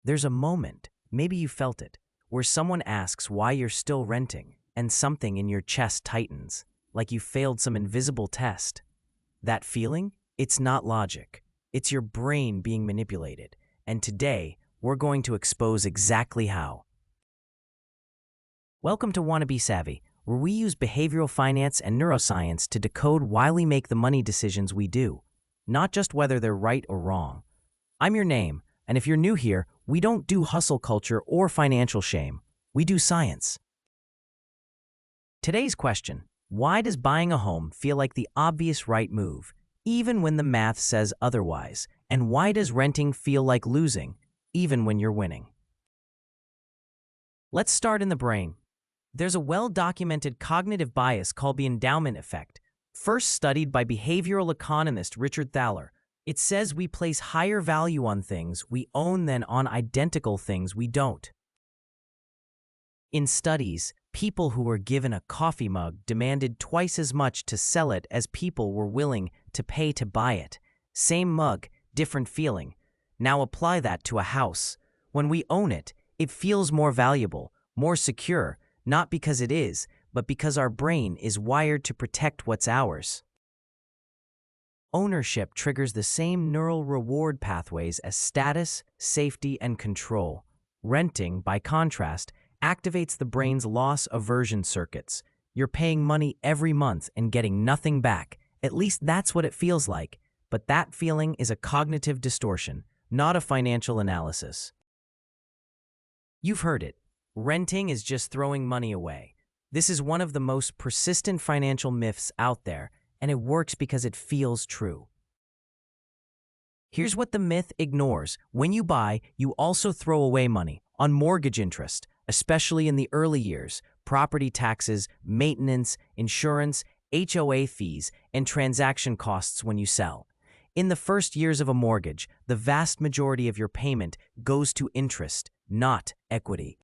There's a moment, maybe you felt it, where someone asks why you're still renting, and something in your chest tightens, like you failed some invisible test. That feeling? It's not logic. It's your brain being manipulated, and today, we're going to expose exactly how. Welcome to WannabeSavvy, where we use behavioral finance and neuroscience to decode why we make the money decisions we do, not just whether they're right or wrong. I'm your name, and if you're new here, we don't do hustle culture or financial shame. We do science. Today's question: why does buying a home feel like the obvious right move, even when the math says otherwise? And why does renting feel like losing, even when you're winning? Let's start in the brain. There's a well-documented cognitive bias called the endowment effect, first studied by behavioral economist Richard Thaler. It says we place higher value on things we own than on identical things we don't. In studies, people who were given a coffee mug demanded twice as much to sell it as people were willing to pay to buy it. Same mug, different feeling. Now apply that to a house. When we own it, it feels more valuable, more secure, not because it is, but because our brain is wired to protect what's ours. Ownership triggers the same neural reward pathways as status, safety, and control. Renting, by contrast, activates the brain's loss aversion circuits. You're paying money every month and getting nothing back. At least that's what it feels like. But that feeling is a cognitive distortion, not a financial analysis. You've heard it. Renting is just throwing money away. This is one of the most persistent financial myths out there, and it works because it feels true. Here's what the myth ignores. When you buy, you also throw away money on mortgage interest, especially in the early years, property taxes, maintenance, insurance, HOA fees, and transaction costs when you sell. In the first years of a mortgage, the vast majority of your payment goes to interest, not equity.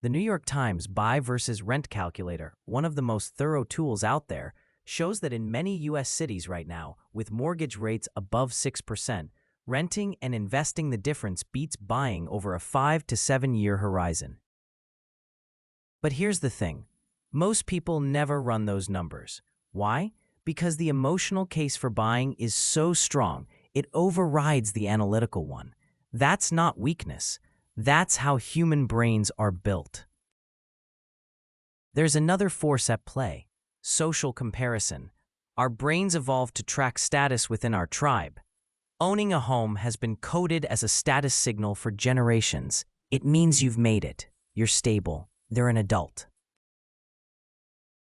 The New York Times Buy versus Rent Calculator, one of the most thorough tools out there, shows that in many U.S. cities right now, with mortgage rates above 6%, renting and investing the difference beats buying over a 5 to 7 year horizon. But here's the thing. Most people never run those numbers. Why? Because the emotional case for buying is so strong, it overrides the analytical one. That's not weakness. That's how human brains are built. There's another force at play: social comparison. Our brains evolved to track status within our tribe. Owning a home has been coded as a status signal for generations. It means you've made it. You're stable. They're an adult.